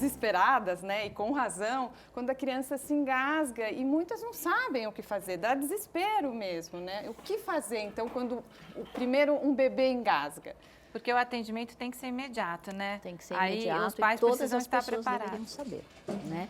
desesperadas, né, e com razão, quando a criança se engasga e muitas não sabem o que fazer, dá desespero mesmo, né? O que fazer, então, quando primeiro um bebê engasga? Porque o atendimento tem que ser imediato, né? Tem que ser imediato. Aí os pais precisam estar preparados. Deveriam saber, né?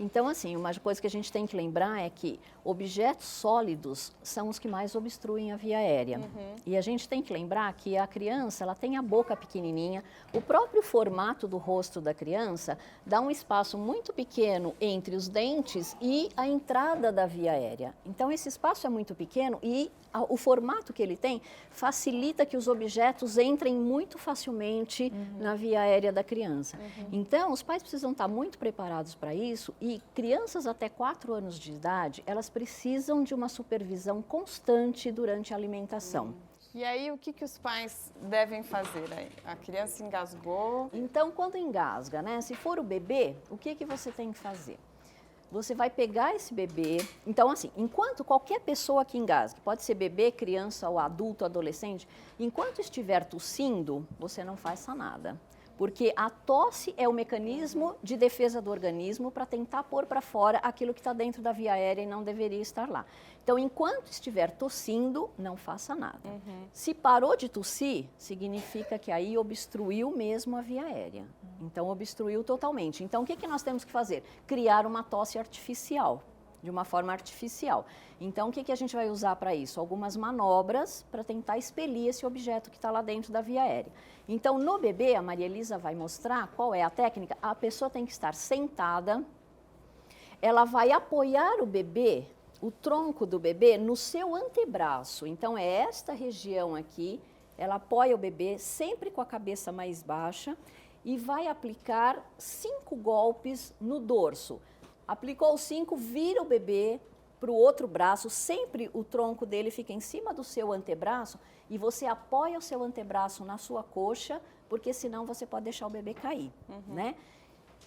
Então, assim, uma coisa que a gente tem que lembrar é que objetos sólidos são os que mais obstruem a via aérea. E a gente tem que lembrar que a criança, ela tem a boca pequenininha, o próprio formato do rosto da criança dá um espaço muito pequeno entre os dentes e a entrada da via aérea. Então, esse espaço é muito pequeno e o formato que ele tem facilita que os objetos entrem muito facilmente na via aérea da criança. Então, os pais precisam estar muito preparados para isso e crianças até 4 anos de idade, elas precisam de uma supervisão constante durante a alimentação. E aí, o que os pais devem fazer aí? A criança engasgou? Então, quando engasga, né? Se for o bebê, o que você tem que fazer? Você vai pegar esse bebê. Então, assim, enquanto qualquer pessoa que engasgue, pode ser bebê, criança ou adulto, adolescente, enquanto estiver tossindo, você não faça nada. Porque a tosse é o mecanismo de defesa do organismo para tentar pôr para fora aquilo que está dentro da via aérea e não deveria estar lá. Então, enquanto estiver tossindo, não faça nada. Se parou de tossir, significa que aí obstruiu mesmo a via aérea. Então, obstruiu totalmente. Então, o que nós temos que fazer? Criar uma tosse artificial, de uma forma artificial. Então, o que a gente vai usar para isso? Algumas manobras para tentar expelir esse objeto que está lá dentro da via aérea. Então, no bebê, a Maria Elisa vai mostrar qual é a técnica. A pessoa tem que estar sentada, ela vai apoiar o bebê, o tronco do bebê, no seu antebraço. Então, é esta região aqui, ela apoia o bebê sempre com a cabeça mais baixa e vai aplicar 5 golpes no dorso. Aplicou os 5, vira o bebê para o outro braço, sempre o tronco dele fica em cima do seu antebraço e você apoia o seu antebraço na sua coxa, porque senão você pode deixar o bebê cair, né?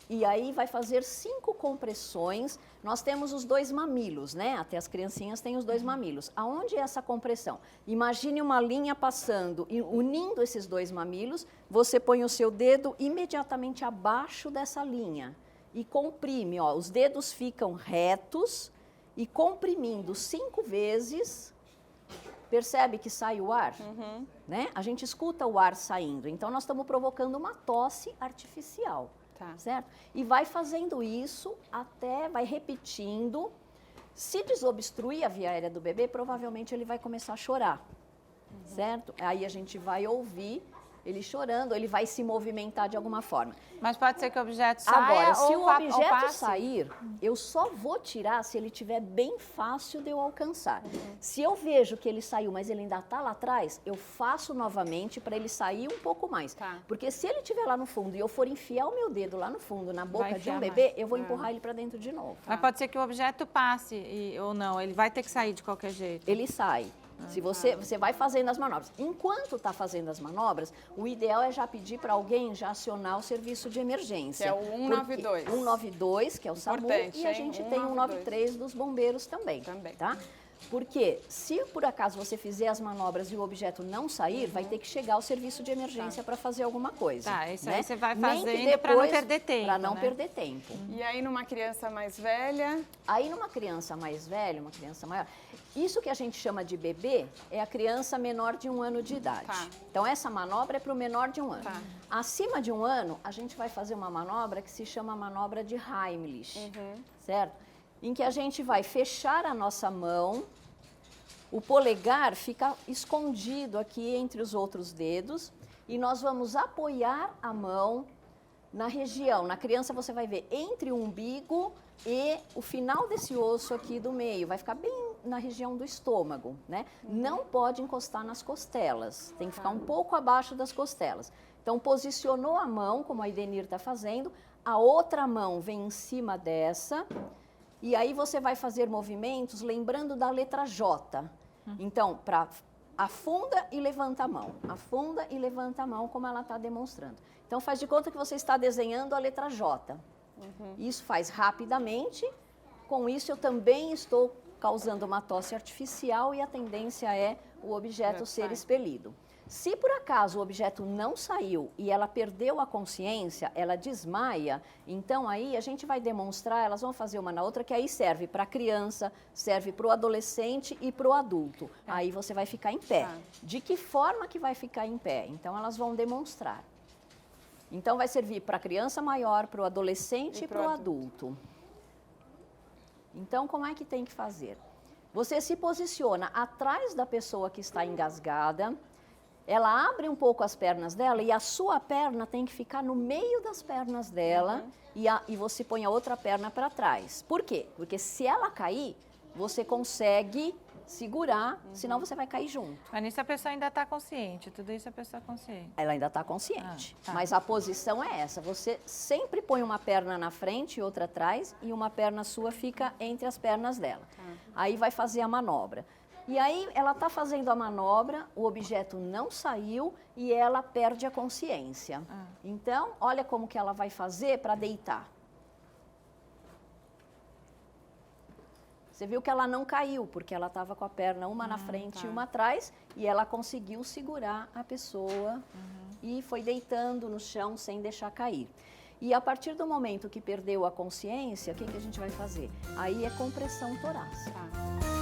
E aí vai fazer 5 compressões. Nós temos os 2 mamilos, né? Até as criancinhas têm os 2 mamilos. Aonde é essa compressão? Imagine uma linha passando e unindo esses 2 mamilos, você põe o seu dedo imediatamente abaixo dessa linha e comprime, ó, os dedos ficam retos e comprimindo 5 vezes, percebe que sai o ar? Né? A gente escuta o ar saindo, então nós estamos provocando uma tosse artificial, certo? E vai fazendo isso até, vai repetindo. Se desobstruir a via aérea do bebê, provavelmente ele vai começar a chorar, certo? Aí a gente vai ouvir ele chorando, ele vai se movimentar de alguma forma. Mas pode ser que o objeto saia. Agora, se ou o objeto passe. sair, eu só vou tirar se ele estiver bem fácil de eu alcançar. Se eu vejo que ele saiu, mas ele ainda está lá atrás, eu faço novamente para ele sair um pouco mais. Porque se ele estiver lá no fundo e eu for enfiar o meu dedo lá no fundo, na boca de um bebê, eu vou empurrar ele para dentro de novo. Mas pode ser que o objeto passe ou não, ele vai ter que sair de qualquer jeito. Ele sai. Se você vai fazendo as manobras. Enquanto está fazendo as manobras, o ideal é já pedir para alguém já acionar o serviço de emergência. Que é o 192. 192, que é o SAMU, e a gente tem o 193 dos bombeiros também. Tá? Porque se por acaso você fizer as manobras e o objeto não sair, vai ter que chegar ao serviço de emergência para fazer alguma coisa. Tá, isso né? aí você vai fazendo para não perder tempo. Para não perder tempo. E aí numa criança mais velha? Aí numa criança mais velha, uma criança maior, isso que a gente chama de bebê é a criança menor de 1 ano de idade. Então essa manobra é para o menor de 1 ano. Acima de 1 ano, a gente vai fazer uma manobra que se chama manobra de Heimlich, certo? Em que a gente vai fechar a nossa mão, o polegar fica escondido aqui entre os outros dedos e nós vamos apoiar a mão na região. Na criança você vai ver entre o umbigo e o final desse osso aqui do meio, vai ficar bem na região do estômago, né? Não pode encostar nas costelas, tem que ficar um pouco abaixo das costelas. Então posicionou a mão, como a Idenir está fazendo, a outra mão vem em cima dessa. E aí você vai fazer movimentos lembrando da letra J. Então, afunda e levanta a mão. Afunda e levanta a mão, como ela está demonstrando. Então, faz de conta que você está desenhando a letra J. Isso faz rapidamente. Com isso, eu também estou causando uma tosse artificial e a tendência é o objeto ser expelido. Se por acaso o objeto não saiu e ela perdeu a consciência, ela desmaia, então aí a gente vai demonstrar, elas vão fazer uma na outra, que aí serve para a criança, serve para o adolescente e para o adulto. Aí você vai ficar em pé. Tá. De que forma que vai ficar em pé? Então elas vão demonstrar. Então vai servir para a criança maior, para o adolescente e para o adulto. Então como é que tem que fazer? Você se posiciona atrás da pessoa que está engasgada, ela abre um pouco as pernas dela e a sua perna tem que ficar no meio das pernas dela e você põe a outra perna para trás. Por quê? Porque se ela cair, você consegue segurar, senão você vai cair junto. Mas nisso a pessoa ainda está consciente, tudo isso a pessoa é consciente. Ela ainda está consciente, Ah, tá. mas a posição é essa. Você sempre põe uma perna na frente e outra atrás e uma perna sua fica entre as pernas dela. Aí vai fazer a manobra. E aí ela está fazendo a manobra, o objeto não saiu e ela perde a consciência. Então, olha como que ela vai fazer para deitar. Você viu que ela não caiu, porque ela estava com a perna uma na frente e uma atrás, e ela conseguiu segurar a pessoa e foi deitando no chão sem deixar cair. E a partir do momento que perdeu a consciência, o que a gente vai fazer? Aí é compressão torácica. Tá.